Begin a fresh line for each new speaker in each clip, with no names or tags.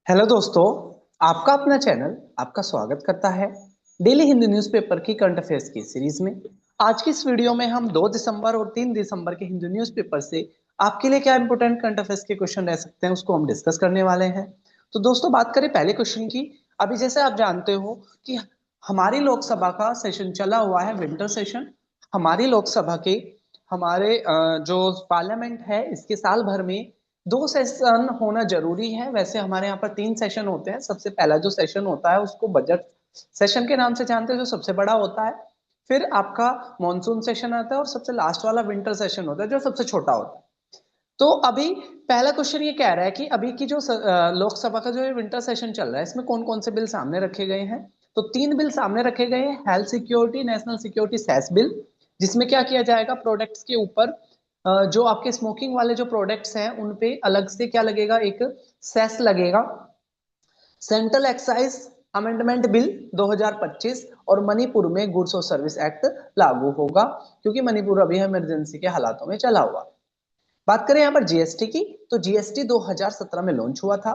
Hello दोस्तों। आपका अपना चैनल आपका स्वागत करता है डेली हिंदी न्यूज़पेपर की करंट अफेयर्स की सीरीज में। आज की इस वीडियो में हम 2 दिसंबर और 3 दिसंबर के हिंदी न्यूज़पेपर से आपके लिए क्या इंपॉर्टेंट करंट अफेयर्स के क्वेश्चन रह सकते हैं उसको हम डिस्कस करने वाले हैं। तो दोस्तों बात करें पहले क्वेश्चन की। अभी जैसे आप जानते हो कि हमारी लोकसभा का सेशन चला हुआ है, विंटर सेशन। हमारी लोकसभा के हमारे जो पार्लियामेंट है इसके साल भर में 2 सेशन होना जरूरी है। वैसे हमारे यहाँ पर 3 सेशन होते हैं। सबसे पहला जो सेशन होता है उसको बजट सेशन के नाम से जानते हैं, जो सबसे बड़ा होता है। फिर आपका मॉनसून सेशन आता है और सबसे लास्ट वाला विंटर सेशन होता है जो सबसे छोटा होता है। तो अभी पहला क्वेश्चन ये कह रहा है कि अभी की जो लोकसभा का जो विंटर सेशन चल रहा है इसमें कौन कौन से बिल सामने रखे गए हैं। तो 3 बिल सामने रखे गए हैं। Health security national security cess bill, जिसमें क्या किया जाएगा, प्रोडक्ट्स के ऊपर जो आपके स्मोकिंग वाले जो प्रोडक्ट्स हैं उन पे अलग से क्या लगेगा, एक सेस लगेगा। सेंट्रल एक्साइज अमेंडमेंट बिल 2025 और मणिपुर में गुड्स और सर्विस एक्ट लागू होगा, क्योंकि मणिपुर अभी इमरजेंसी के हालातों में चला हुआ। बात करें यहाँ पर जीएसटी की, तो जीएसटी 2017 में लॉन्च हुआ था।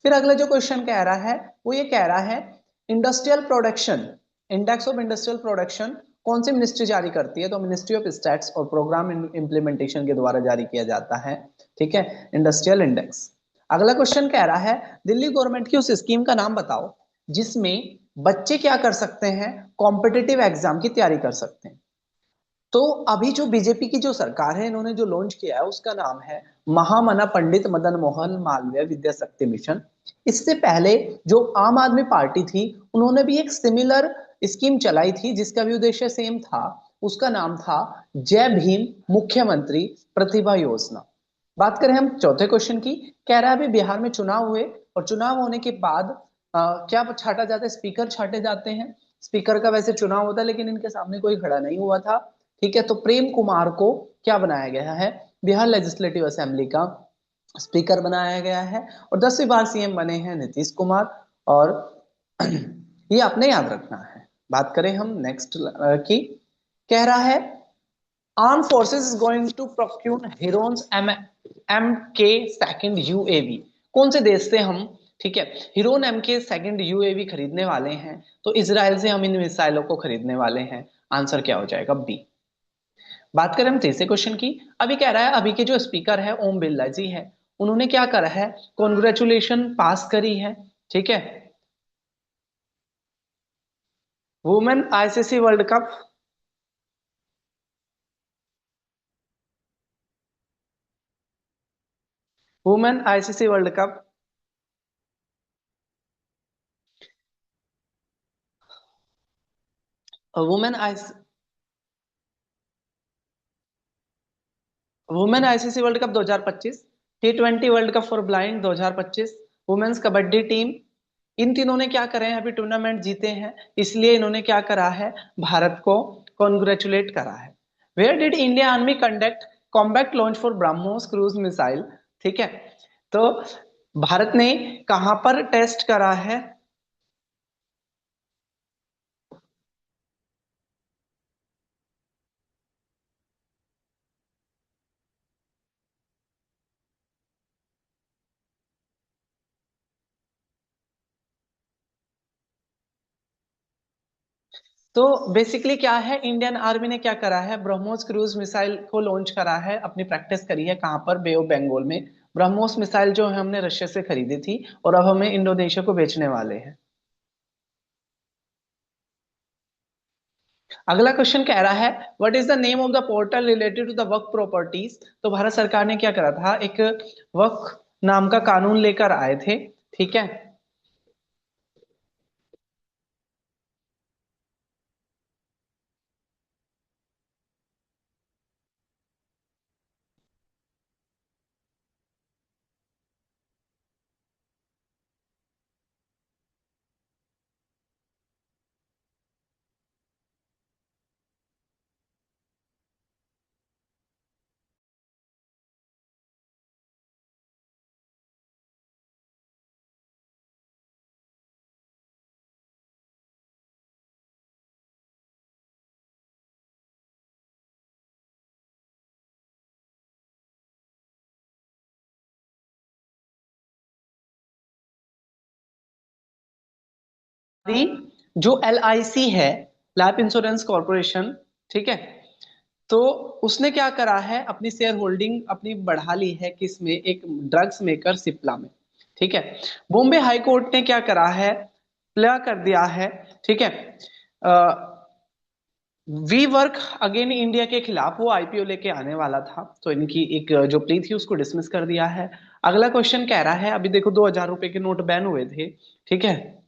फिर अगला जो क्वेश्चन कह रहा है वो ये कह रहा है industrial production, index of industrial production कौन सी मिनिस्ट्री जारी करती है। तो मिनिस्ट्री ऑफ स्टैट्स और प्रोग्राम इंप्लीमेंटेशन के द्वारा जारी किया जाता है। ठीक है, इंडस्ट्रियल इंडेक्स। अगला क्वेश्चन कह रहा है दिल्ली गवर्नमेंट की उस स्कीम का नाम बताओ जिसमें बच्चे क्या कर सकते हैं, कॉम्पिटिटिव एग्जाम की तैयारी कर सकते हैं। तो अभी जो बीजेपी की जो सरकार है इन्होंने जो लॉन्च किया है उसका नाम है महामना पंडित मदन मोहन मालवीय विद्या शक्ति मिशन। इससे पहले जो आम आदमी पार्टी थी उन्होंने भी एक सिमिलर स्कीम चलाई थी जिसका भी उद्देश्य सेम था। उसका नाम था जय भीम मुख्यमंत्री प्रतिभा योजना। बात करें हम चौथे क्वेश्चन की, कह रहा है अभी बिहार में चुनाव हुए और चुनाव होने के बाद क्या छाटा जाता है, स्पीकर छाटे जाते हैं। स्पीकर का वैसे चुनाव होता है लेकिन इनके सामने कोई खड़ा नहीं हुआ था। ठीक है, तो प्रेम कुमार को क्या बनाया गया है, बिहार लेजिस्लेटिव असेंबली का स्पीकर बनाया गया है। और 10वीं बार सीएम बने हैं नीतीश कुमार। और ये आपने याद रखना है। बात करें हम नेक्स्ट की, कह रहा है arm forces is going to procure herons M K second UAV. कौन से देश से हम, ठीक है, heron M K second UAV खरीदने वाले हैं। तो इसराइल से हम इन मिसाइलों को खरीदने वाले हैं। आंसर क्या हो जाएगा, बी। बात करें हम तीसरे क्वेश्चन की। अभी कह रहा है अभी के जो स्पीकर है ओम बिरला जी है, उन्होंने क्या करा है, कॉन्ग्रेचुलेशन पास करी है। ठीक है, women ICC world cup, women ICC world cup, women women ICC world cup 2025, T20 world cup for blind 2025, women's kabaddi team. इन तीनों ने क्या करे हैं, अभी टूर्नामेंट जीते हैं, इसलिए इन्होंने क्या करा है, भारत को कॉन्ग्रेचुलेट करा है। Where did India army conduct combat launch for BrahMos cruise missile. ठीक है, तो भारत ने कहां पर टेस्ट करा है। तो बेसिकली क्या है, इंडियन आर्मी ने क्या करा है, ब्रह्मोस क्रूज मिसाइल को लॉन्च करा है, अपनी प्रैक्टिस करी है कहां पर, बे ऑफ बंगाल में। ब्रह्मोस मिसाइल जो है हमने रशिया से खरीदी थी और अब हमें इंडोनेशिया को बेचने वाले हैं। अगला क्वेश्चन कह रहा है what is the name of the portal related to the work properties. तो भारत सरकार ने क्या करा था, एक वर्क नाम का कानून लेकर आए थे। ठीक है, दी जो LIC है, लाइफ इंश्योरेंस कॉर्पोरेशन, ठीक है, तो उसने क्या करा है, अपनी शेयर होल्डिंग अपनी बढ़ा ली है किसमें, एक ड्रग्स मेकर सिप्ला में, ठीक है। बॉम्बे हाई कोर्ट ने क्या करा है, प्ले कर दिया है, ठीक है, वी वर्क अगेन इंडिया के खिलाफ वो IPO लेके आने वाला था, तो इनकी एक जो प्ली थी उसको डिसमिस कर दिया है। अगला क्वेश्चन कह रहा है, अभी देखो 2000 रुपए के नोट बैन हुए थे, ठीक है,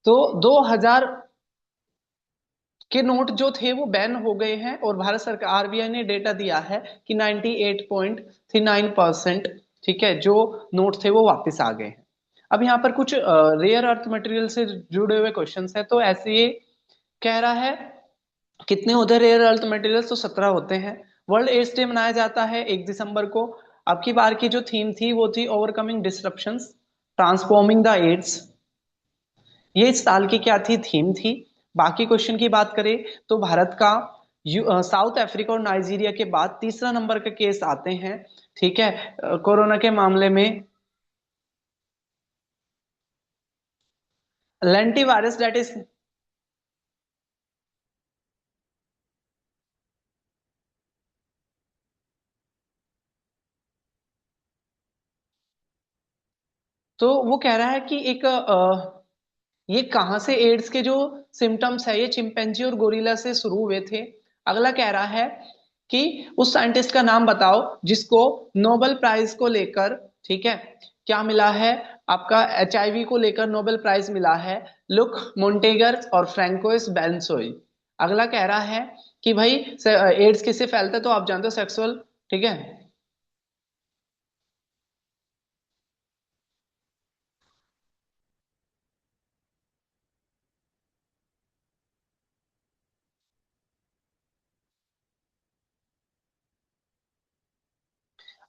तो 2000 के नोट जो थे वो बैन हो गए हैं, और भारत सरकार RBI ने डेटा दिया है कि 98.39%, ठीक है, जो नोट थे वो वापस आ गए हैं। अब यहाँ पर कुछ रेयर अर्थ मटेरियल से जुड़े हुए क्वेश्चंस है, तो ऐसे ये कह रहा है कितने होते हैं रेयर अर्थ मटेरियल्स, तो 17 होते हैं। वर्ल्ड एड्स डे मनाया जाता है 1 दिसंबर को। अब की बार की जो थीम थी वो थी overcoming disruptions, transforming the AIDS. ये इस साल की क्या थी, थीम थी। बाकी क्वेश्चन की बात करें तो भारत का साउथ अफ्रीका और नाइजीरिया के बाद तीसरा नंबर के केस आते हैं, ठीक है, कोरोना के मामले में। लेंटी वायरस दैट इज, तो वो कह रहा है कि एक ये कहां से एड्स के जो सिम्टम्स है ये चिंपैंजी और गोरिल्ला से शुरू हुए थे। अगला कह रहा है कि उस साइंटिस्ट का नाम बताओ जिसको नोबेल प्राइज को लेकर, ठीक है, क्या मिला है, आपका HIV को लेकर नोबेल प्राइज मिला है, लुक मोन्टेगर और फ्रैंकोइस बेंसोई। अगला कह रहा है कि भाई एड्स किससे फैलता है, तो आप जानते हो सेक्सुअल, ठीक है।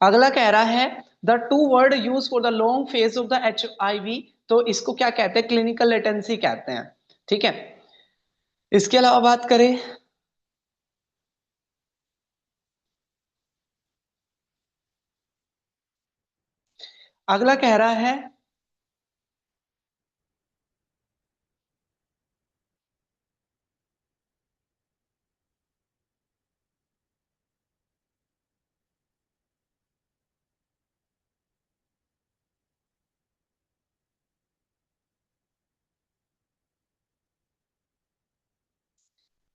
अगला कह रहा है the two word use for the long phase of the HIV, तो इसको क्या कहते हैं, क्लिनिकल लेटेंसी कहते हैं, ठीक है। इसके अलावा बात करें, अगला कह रहा है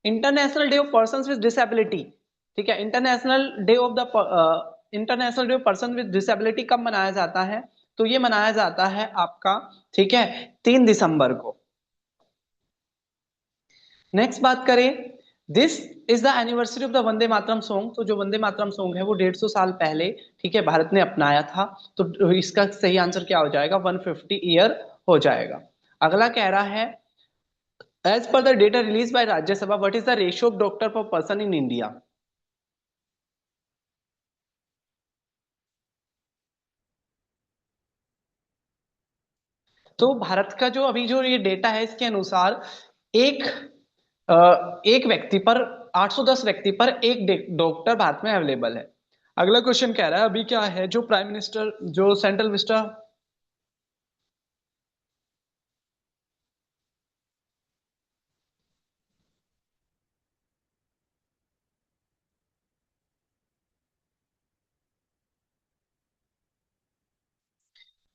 international day of person with disability, ठीक है, international day of person with disability कब मनाया जाता है, तो ये मनाया जाता है आपका, ठीक है, 3 दिसंबर को। नेक्स्ट बात करें, this is the anniversary of the Vande Mataram song, तो जो वंदे मातरम सॉन्ग है वो 150 साल पहले, ठीक है, भारत ने अपनाया था, तो इसका सही आंसर क्या हो जाएगा, 150 ईयर हो जाएगा। अगला कह रहा है as per the data release by Rajya Sabha what is the ratio of doctor per person in India, तो भारत का जो अभी जो ये डेटा है इसके अनुसार एक एक व्यक्ति पर 810 व्यक्ति पर एक डॉक्टर भारत में अवेलेबल है। अगला क्वेश्चन कह रहा है अभी क्या है, जो प्राइम मिनिस्टर जो सेंट्रल विस्टा,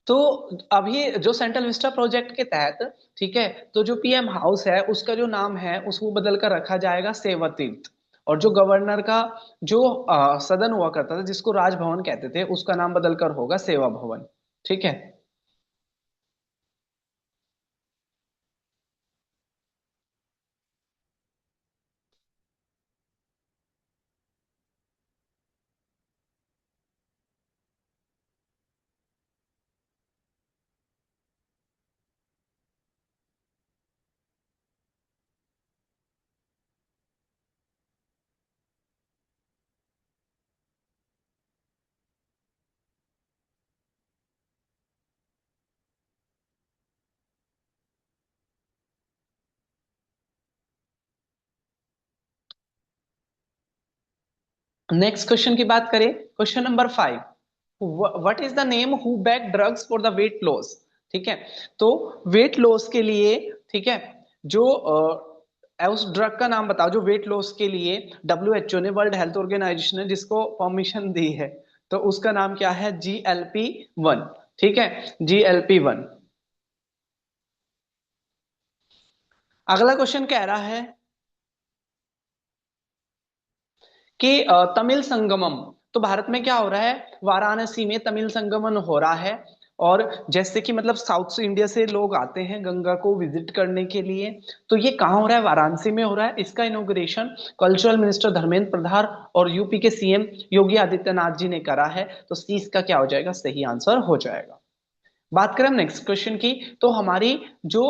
तो अभी जो सेंट्रल विस्टा प्रोजेक्ट के तहत, ठीक है, तो जो PM हाउस है उसका जो नाम है उसको बदल कर रखा जाएगा सेवा तीर्थ, और जो गवर्नर का जो सदन हुआ करता था जिसको राजभवन कहते थे उसका नाम बदल कर होगा सेवा भवन, ठीक है। नेक्स्ट क्वेश्चन की बात करें, question number 5, what is the name who back drugs for the weight loss. ठीक है, तो वेट लॉस के लिए, ठीक है, जो उस ड्रग का नाम बताओ जो वेट लॉस के लिए WHO ने, वर्ल्ड हेल्थ ऑर्गेनाइजेशन ने जिसको परमिशन दी है, तो उसका नाम क्या है? GLP-1। ठीक है, GLP-1। अगला क्वेश्चन कह रहा है कि तमिल संगमम, तो भारत में क्या हो रहा है? वाराणसी में तमिल संगमम हो रहा है। और जैसे कि मतलब साउथ से इंडिया से लोग आते हैं गंगा को विजिट करने के लिए, तो ये कहाँ हो रहा है? वाराणसी में हो रहा है। इसका inauguration cultural minister Dharmendra Pradhan और यूपी के CM योगी आदित्यनाथ जी ने करा है। तो सी इसका क्या हो जाएगा? सही आंसर हो जाएगा। बात करें हम नेक्स्ट क्वेश्चन की, तो हमारी जो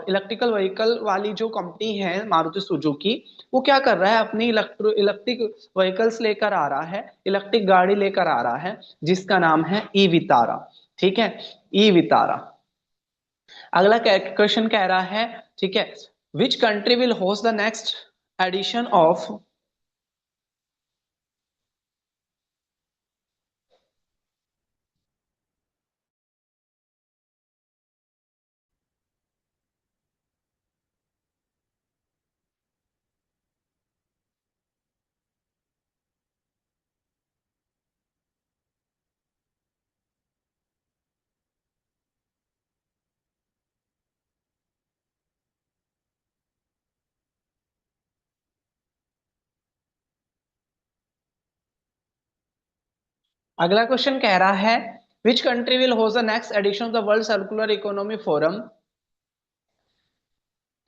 इलेक्ट्रिकल व्हीकल वाली जो कंपनी है मारुति सुजुकी, वो क्या कर रहा है? अपनी इलेक्ट्रिक व्हीकल्स लेकर आ रहा है, इलेक्ट्रिक गाड़ी लेकर आ रहा है, जिसका नाम है ई वितारा। ठीक है, ई वितारा। अगला क्वेश्चन कह रहा है, ठीक है, which country will host the next edition of. अगला क्वेश्चन कह रहा है, which country will host the next edition of the world circular economy forum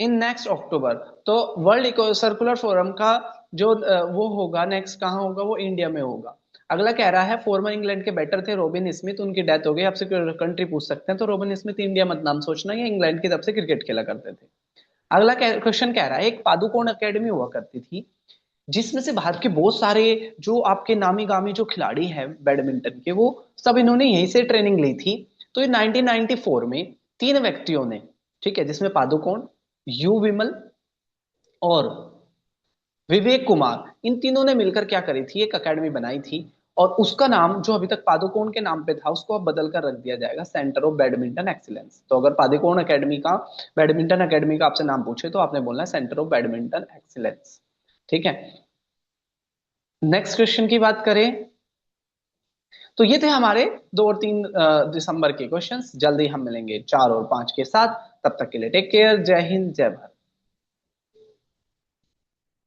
in next October. तो वर्ल्ड सर्कुलर फोरम का जो वो होगा नेक्स्ट, कहाँ होगा? वो इंडिया में होगा। अगला कह रहा है, फॉर्मर इंग्लैंड के बैटर थे रॉबिन स्मिथ, उनकी डेथ हो गई। आपसे कंट्री पूछ सकते हैं, तो रॉबिन स्मिथ इंडिया मत नाम सोचना, ये इंग्लैंड की तरफ से क्रिकेट खेला करते थे। अगला क्वेश्चन कह रहा है, एक पादुकोण अकेडमी हुआ करती थी जिसमें से भारत के बहुत सारे जो आपके नामी गामी जो खिलाड़ी हैं बैडमिंटन के, वो सब इन्होंने यहीं से ट्रेनिंग ली थी। तो ये 1994 में तीन व्यक्तियों ने, ठीक है, जिसमें पादुकोण, यू विमल और विवेक कुमार, इन तीनों ने मिलकर क्या करी थी? एक एकेडमी बनाई थी। और उसका नाम जो अभी तक पादुकोण के नाम पे था, उसको अब बदल कर रख दिया जाएगा सेंटर ऑफ बैडमिंटन एक्सीलेंस। तो अगर पादुकोण एकेडमी का, बैडमिंटन एकेडमी का आपसे नाम पूछे, तो आपने बोलना है सेंटर ऑफ बैडमिंटन एक्सीलेंस। ठीक है, नेक्स्ट क्वेश्चन की बात करें, तो ये थे हमारे 2 और 3 दिसंबर के क्वेश्चंस। जल्दी हम मिलेंगे 4 और 5 के साथ। तब तक के लिए टेक केयर, जय हिंद, जय भारत।